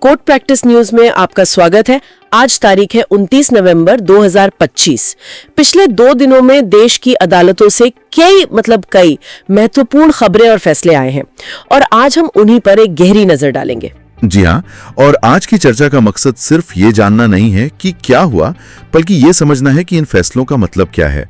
Court practice news में आपका स्वागत है। आज तारीख है 29 नवंबर 2025। पिछले 2 दिनों में देश की अदालतों से कई महत्वपूर्ण खबरें और फैसले आए हैं और आज हम उन्हीं पर एक गहरी नजर डालेंगे। जी हाँ, और आज की चर्चा का मकसद सिर्फ ये जानना नहीं है कि क्या हुआ, बल्कि ये समझना है कि इन फैसलों का मतलब क्या है,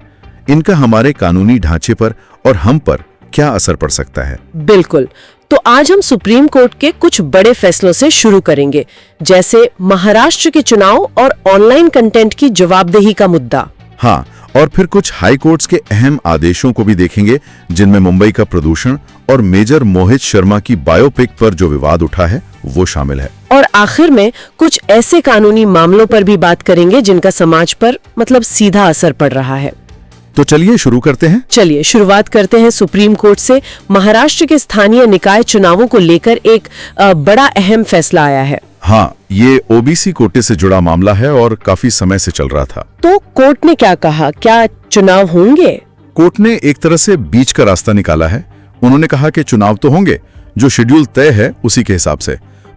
इनका हमारे कानूनी ढांचे पर और हम पर क्या असर पड़ सकता है। बिल्कुल, तो आज हम सुप्रीम कोर्ट के कुछ बड़े फैसलों से शुरू करेंगे, जैसे महाराष्ट्र के चुनाव और ऑनलाइन कंटेंट की जवाबदेही का मुद्दा। हाँ, और फिर कुछ हाई कोर्ट्स के अहम आदेशों को भी देखेंगे, जिनमें मुंबई का प्रदूषण और मेजर मोहित शर्मा की बायोपिक पर जो विवाद उठा है वो शामिल है। और आखिर में कुछ ऐसे कानूनी मामलों पर भी बात करेंगे जिनका समाज पर सीधा असर पड़ रहा है। तो चलिए शुरू करते हैं। चलिए शुरुआत करते हैं सुप्रीम कोर्ट से। महाराष्ट्र के स्थानीय निकाय चुनावों को लेकर एक बड़ा अहम फैसला आया है। हाँ, ये ओबीसी कोटे से जुड़ा मामला है और काफी समय से चल रहा था। तो कोर्ट ने क्या कहा, क्या चुनाव होंगे? कोर्ट ने एक तरह से बीच का रास्ता निकाला है। उन्होंने कहा कि चुनाव तो होंगे, जो शेड्यूल तय है उसी के हिसाब से,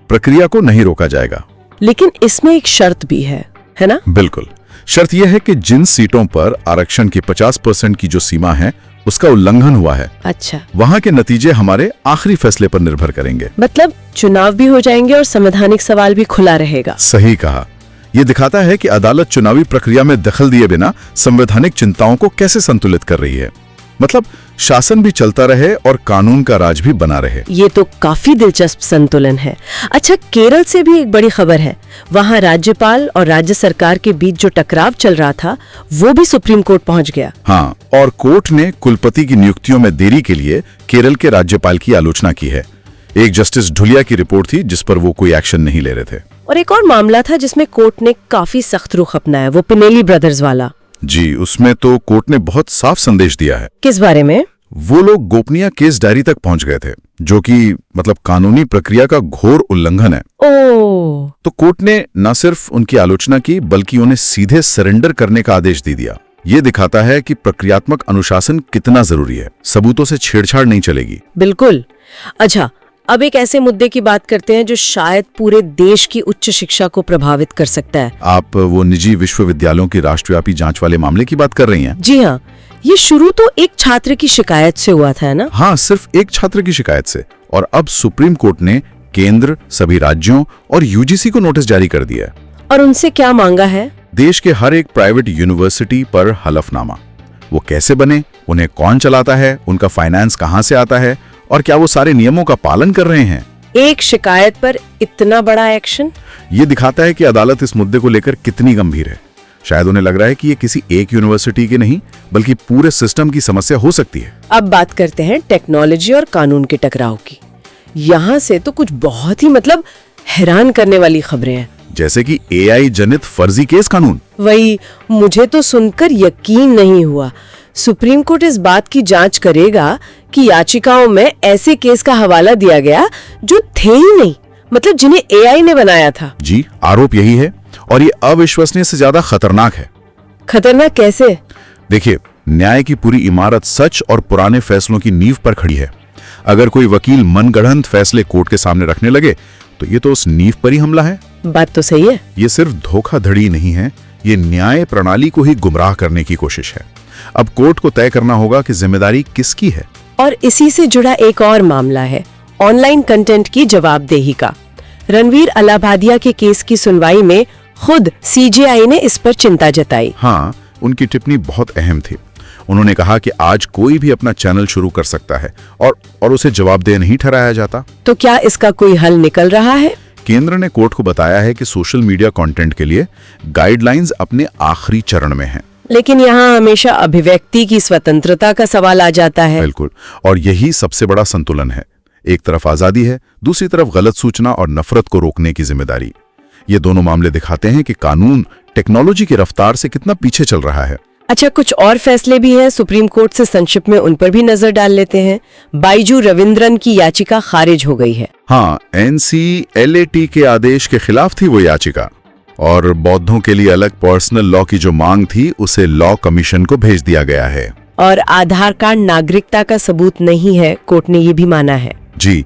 प्रक्रिया को नहीं रोका जाएगा। लेकिन इसमें एक शर्त भी है ना? बिल्कुल, शर्त यह है कि जिन सीटों पर आरक्षण की 50% की जो सीमा है उसका उल्लंघन हुआ है, अच्छा, वहां के नतीजे हमारे आखिरी फैसले पर निर्भर करेंगे। मतलब चुनाव भी हो जाएंगे और संवैधानिक सवाल भी खुला रहेगा। सही कहा। यह दिखाता है कि अदालत चुनावी प्रक्रिया में दखल दिए बिना संवैधानिक चिंताओं को कैसे संतुलित कर रही है। मतलब शासन भी चलता रहे और कानून का राज भी बना रहे। ये तो काफी दिलचस्प संतुलन है। अच्छा, केरल से भी एक बड़ी खबर है। वहाँ राज्यपाल और राज्य सरकार के बीच जो टकराव चल रहा था वो भी सुप्रीम कोर्ट पहुँच गया। हाँ, और कोर्ट ने कुलपति की नियुक्तियों में देरी के लिए केरल के राज्यपाल की आलोचना की है। एक जस्टिस ढुलिया की रिपोर्ट थी जिस पर वो कोई एक्शन नहीं ले रहे थे। और एक और मामला था जिसमें कोर्ट ने काफी सख्त रुख अपनाया, वो पिनेली ब्रदर्स वाला। जी, उसमें तो कोर्ट ने बहुत साफ संदेश दिया है। किस बारे में? वो लोग गोपनीय केस डायरी तक पहुंच गए थे, जो कि कानूनी प्रक्रिया का घोर उल्लंघन है। ओह! तो कोर्ट ने न सिर्फ उनकी आलोचना की, बल्कि उन्हें सीधे सरेंडर करने का आदेश दे दिया। ये दिखाता है कि प्रक्रियात्मक अनुशासन कितना जरूरी है। सबूतों से छेड़छाड़ नहीं चलेगी। बिल्कुल। अच्छा, अब एक ऐसे मुद्दे की बात करते हैं जो शायद पूरे देश की उच्च शिक्षा को प्रभावित कर सकता है। आप वो निजी विश्वविद्यालयों की राष्ट्रव्यापी जांच वाले मामले की बात कर रही हैं? जी हाँ, ये शुरू तो एक छात्र की शिकायत से हुआ था, ना? हाँ, सिर्फ एक छात्र की शिकायत से। और अब सुप्रीम कोर्ट ने केंद्र, सभी राज्यों और यूजीसी को नोटिस जारी कर दिया है। और उनसे क्या मांगा है? देश के हर एक प्राइवेट यूनिवर्सिटी पर हलफनामा, वो कैसे बने, उन्हें कौन चलाता है, उनका फाइनेंस कहाँ से आता है और क्या वो सारे नियमों का पालन कर रहे हैं। एक शिकायत पर इतना बड़ा एक्शन, ये दिखाता है कि अदालत इस मुद्दे को लेकर कितनी गंभीर है। शायद उन्हें लग रहा है कि ये किसी एक यूनिवर्सिटी की नहीं, बल्कि पूरे सिस्टम की समस्या हो सकती है। अब बात करते हैं टेक्नोलॉजी और कानून के टकराव की। यहाँ से तो कुछ बहुत ही हैरान करने वाली खबरें हैं, जैसे कि एआई जनित फर्जी केस कानून। वही, मुझे तो सुनकर यकीन नहीं हुआ। सुप्रीम कोर्ट इस बात की जांच करेगा कि याचिकाओं में ऐसे केस का हवाला दिया गया जो थे ही नहीं, जिन्हें एआई ने बनाया था। जी, आरोप यही है और ये अविश्वसनीय से ज्यादा खतरनाक है। खतरनाक कैसे? देखिए, न्याय की पूरी इमारत सच और पुराने फैसलों की नींव पर खड़ी है। अगर कोई वकील मनगढ़ंत फैसले कोर्ट के सामने रखने लगे तो ये तो उस नींव पर ही हमला है। बात तो सही है। ये सिर्फ धोखाधड़ी नहीं है, ये न्याय प्रणाली को ही गुमराह करने की कोशिश है। अब कोर्ट को तय करना होगा कि जिम्मेदारी किसकी है। और इसी से जुड़ा एक और मामला है ऑनलाइन कंटेंट की जवाबदेही का। रणवीर अलाहाबादिया के केस की सुनवाई में खुद सीजेआई ने इस पर चिंता जताई। हाँ, उनकी टिप्पणी बहुत अहम थी। उन्होंने कहा कि आज कोई भी अपना चैनल शुरू कर सकता है और उसे जवाबदेह नहीं ठहराया जाता। तो क्या इसका कोई हल निकल रहा है? केंद्र ने कोर्ट को बताया है कि सोशल मीडिया कंटेंट के लिए गाइडलाइंस अपने आखिरी चरण में हैं। लेकिन यहाँ हमेशा अभिव्यक्ति की स्वतंत्रता का सवाल आ जाता है। बिल्कुल, और यही सबसे बड़ा संतुलन है। एक तरफ आजादी है, दूसरी तरफ गलत सूचना और नफरत को रोकने की जिम्मेदारी। ये दोनों मामले दिखाते हैं कि कानून टेक्नोलॉजी की रफ्तार से कितना पीछे चल रहा है। अच्छा, कुछ और फैसले भी हैं सुप्रीम कोर्ट से, संक्षिप्त में उन पर भी नजर डाल लेते हैं। बाइजू रविंद्रन की याचिका खारिज हो गई है। हाँ, NCLAT के आदेश के खिलाफ थी वो याचिका, और बौद्धों के लिए अलग पर्सनल लॉ की जो मांग थी उसे लॉ कमीशन को भेज दिया गया है। और आधार कार्ड नागरिकता का सबूत नहीं है, कोर्ट ने ये भी माना है। जी,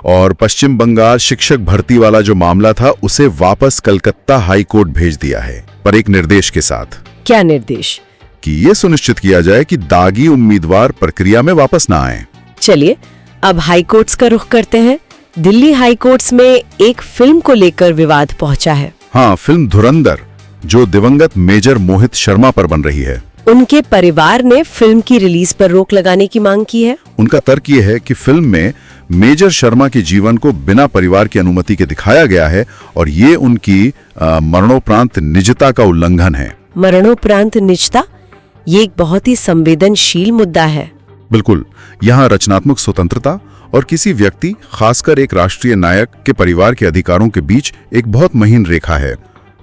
और पश्चिम बंगाल शिक्षक भर्ती वाला जो मामला था उसे वापस कलकत्ता हाई कोर्ट भेज दिया है, पर एक निर्देश के साथ। क्या निर्देश? कि ये सुनिश्चित किया जाए कि दागी उम्मीदवार प्रक्रिया में वापस ना आए। चलिए अब हाई कोर्ट्स का रुख करते हैं। दिल्ली हाई कोर्ट्स में एक फिल्म को लेकर विवाद पहुंचा है। हाँ, फिल्म धुरंधर जो दिवंगत मेजर मोहित शर्मा पर बन रही है। उनके परिवार ने फिल्म की रिलीज पर रोक लगाने की मांग की है। उनका तर्क ये है कि फिल्म में मेजर शर्मा के जीवन को बिना परिवार की अनुमति के दिखाया गया है और ये उनकी मरणोपरांत निजता का उल्लंघन है। मरणोपरांत निजता, ये एक बहुत ही संवेदनशील मुद्दा है। बिल्कुल, यहाँ रचनात्मक स्वतंत्रता और किसी व्यक्ति, खासकर एक राष्ट्रीय नायक के परिवार के अधिकारों के बीच एक बहुत महीन रेखा है।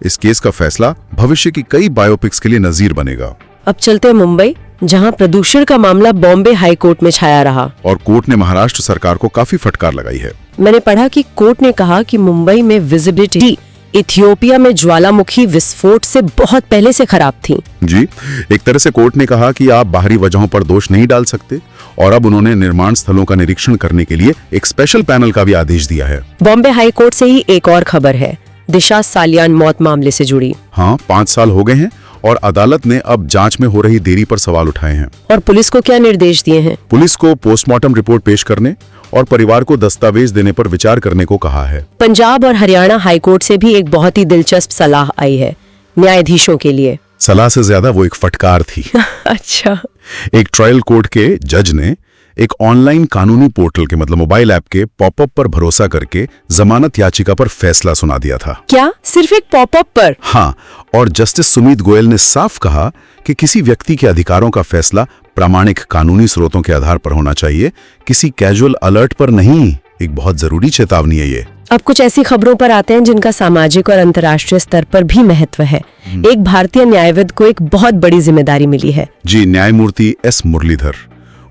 इस केस का फैसला भविष्य की कई बायोपिक्स के लिए नजीर बनेगा। अब चलते हैं मुंबई, जहां प्रदूषण का मामला बॉम्बे हाई कोर्ट में छाया रहा और कोर्ट ने महाराष्ट्र सरकार को काफी फटकार लगाई है। मैंने पढ़ा कि कोर्ट ने कहा कि मुंबई में विजिबिलिटी इथियोपिया में ज्वालामुखी विस्फोट से बहुत पहले से खराब थी। जी, एक तरह से कोर्ट ने कहा कि आप बाहरी वजहों पर दोष नहीं डाल सकते और अब उन्होंने निर्माण स्थलों का निरीक्षण करने के लिए एक स्पेशल पैनल का भी आदेश दिया है। बॉम्बे हाई कोर्ट से ही एक और खबर है, दिशा सालियान मौत मामले से जुड़ी। हाँ, 5 साल हो गए हैं और अदालत ने अब जांच में हो रही देरी पर सवाल उठाए हैं। और पुलिस को क्या निर्देश दिए हैं? पुलिस को पोस्टमार्टम रिपोर्ट पेश करने और परिवार को दस्तावेज देने पर विचार करने को कहा है। पंजाब और हरियाणा हाईकोर्ट से भी एक बहुत ही दिलचस्प सलाह आई है न्यायाधीशों के लिए। सलाह से ज्यादा वो एक फटकार थी। अच्छा। एक ट्रायल कोर्ट के जज ने एक ऑनलाइन कानूनी पोर्टल के मतलब मोबाइल ऐप के पॉपअप पर भरोसा करके जमानत याचिका पर फैसला सुना दिया था। क्या सिर्फ एक पॉपअप पर? हाँ, और जस्टिस सुमित गोयल ने साफ कहा कि किसी व्यक्ति के अधिकारों का फैसला प्रामाणिक कानूनी स्रोतों के आधार पर होना चाहिए, किसी कैजुअल अलर्ट पर नहीं। एक बहुत जरूरी चेतावनी है ये। अब कुछ ऐसी खबरों पर आते हैं जिनका सामाजिक और अंतर्राष्ट्रीय स्तर पर भी महत्व है। एक भारतीय न्यायविद को एक बहुत बड़ी जिम्मेदारी मिली है। जी, न्यायमूर्ति एस मुरलीधर।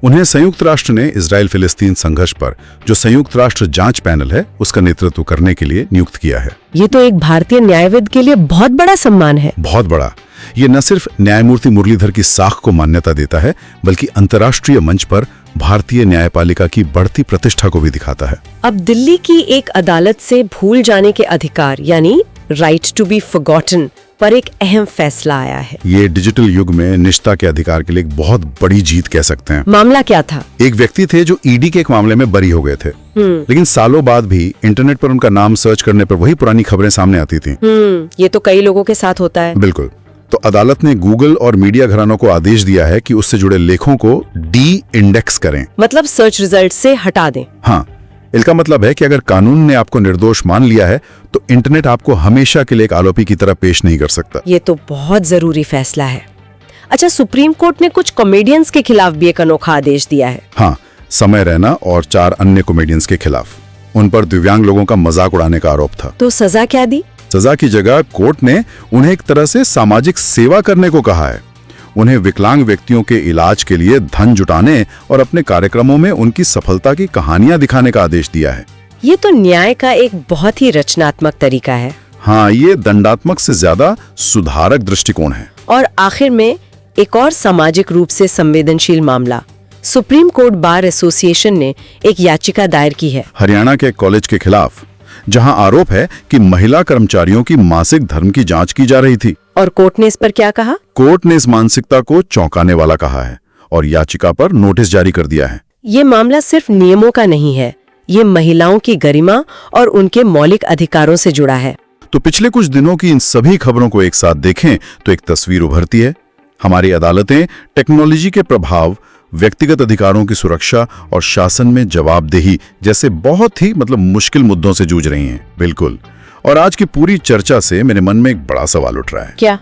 उन्हें संयुक्त राष्ट्र ने इजराइल फिलिस्तीन संघर्ष पर जो संयुक्त राष्ट्र जांच पैनल है उसका नेतृत्व करने के लिए नियुक्त किया है। ये तो एक भारतीय न्यायविद के लिए बहुत बड़ा सम्मान है। बहुत बड़ा। ये न सिर्फ न्यायमूर्ति मुरलीधर की साख को मान्यता देता है बल्कि अंतर्राष्ट्रीय मंच पर भारतीय न्यायपालिका की बढ़ती प्रतिष्ठा को भी दिखाता है। अब दिल्ली की एक अदालत से भूल जाने के अधिकार यानी राइट टू बी फॉरगॉटन पर एक अहम फैसला आया है। ये डिजिटल युग में निजता के अधिकार के लिए एक बहुत बड़ी जीत कह सकते हैं। मामला क्या था? एक व्यक्ति थे जो ईडी के एक मामले में बरी हो गए थे, लेकिन सालों बाद भी इंटरनेट पर उनका नाम सर्च करने पर वही पुरानी खबरें सामने आती थी। ये तो कई लोगों के साथ होता है। बिल्कुल। तो अदालत ने गूगल और मीडिया घरानों को आदेश दिया है कि उससे जुड़े लेखों को डी इंडेक्स करें, मतलब सर्च रिजल्ट से हटा दें। हाँ, इसका मतलब है कि अगर कानून ने आपको निर्दोष मान लिया है तो इंटरनेट आपको हमेशा के लिए एक आरोपी की तरह पेश नहीं कर सकता। ये तो बहुत जरूरी फैसला है। अच्छा, सुप्रीम कोर्ट ने कुछ कॉमेडियंस के खिलाफ भी एक अनोखा आदेश दिया है। हाँ, समय रैना और 4 अन्य कॉमेडियंस के खिलाफ। उन पर दिव्यांग लोगों का मजाक उड़ाने का आरोप था। तो सजा क्या दी? सजा की जगह कोर्ट ने उन्हें एक तरह से सामाजिक सेवा करने को कहा है। उन्हें विकलांग व्यक्तियों के इलाज के लिए धन जुटाने और अपने कार्यक्रमों में उनकी सफलता की कहानियां दिखाने का आदेश दिया है। ये तो न्याय का एक बहुत ही रचनात्मक तरीका है। हाँ, ये दंडात्मक से ज्यादा सुधारक दृष्टिकोण है। और आखिर में एक और सामाजिक रूप से संवेदनशील मामला, सुप्रीम कोर्ट बार एसोसिएशन ने एक याचिका दायर की है हरियाणा के कॉलेज के खिलाफ, जहां आरोप है कि महिला कर्मचारियों की मासिक धर्म की जांच की जा रही थी। और कोर्ट ने इस पर क्या कहा? कोर्ट ने इस मानसिकता को चौंकाने वाला कहा है और याचिका पर नोटिस जारी कर दिया है। ये मामला सिर्फ नियमों का नहीं है, ये महिलाओं की गरिमा और उनके मौलिक अधिकारों से जुड़ा है। तो पिछले कुछ दिनों की इन सभी खबरों को एक साथ देखें तो एक तस्वीर उभरती है। हमारी अदालतें टेक्नोलॉजी के प्रभाव, व्यक्तिगत अधिकारों की सुरक्षा और शासन में जवाबदेही जैसे बहुत ही मुश्किल मुद्दों से जूझ रही हैं। बिल्कुल। और आज की पूरी चर्चा से मेरे मन में एक बड़ा सवाल उठ रहा है। क्या?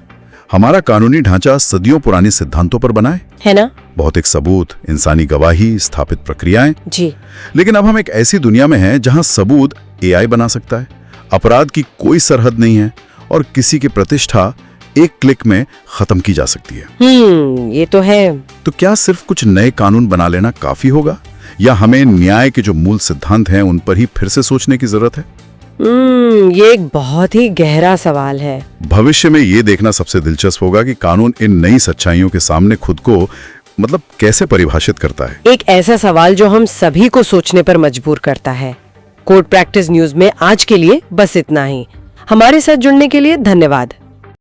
हमारा कानूनी ढांचा सदियों पुरानी सिद्धांतों पर बना है ना? भौतिक सबूत, इंसानी गवाही, स्थापित प्रक्रियाएं। जी। लेकिन अब हम एक ऐसी दुनिया में हैं जहां सबूत एआई बना सकता है, अपराध की कोई सरहद नहीं है और किसी की प्रतिष्ठा एक क्लिक में खत्म की जा सकती है। ये तो है। तो क्या सिर्फ कुछ नए कानून बना लेना काफी होगा या हमें न्याय के जो मूल सिद्धांत हैं उन पर ही फिर से सोचने की जरूरत है? ये एक बहुत ही गहरा सवाल है। भविष्य में ये देखना सबसे दिलचस्प होगा कि कानून इन नई सच्चाइयों के सामने खुद को मतलब कैसे परिभाषित करता है? एक ऐसा सवाल जो हम सभी को सोचने पर मजबूर करता है। कोर्ट प्रैक्टिस न्यूज में आज के लिए बस इतना ही। हमारे साथ जुड़ने के लिए धन्यवाद।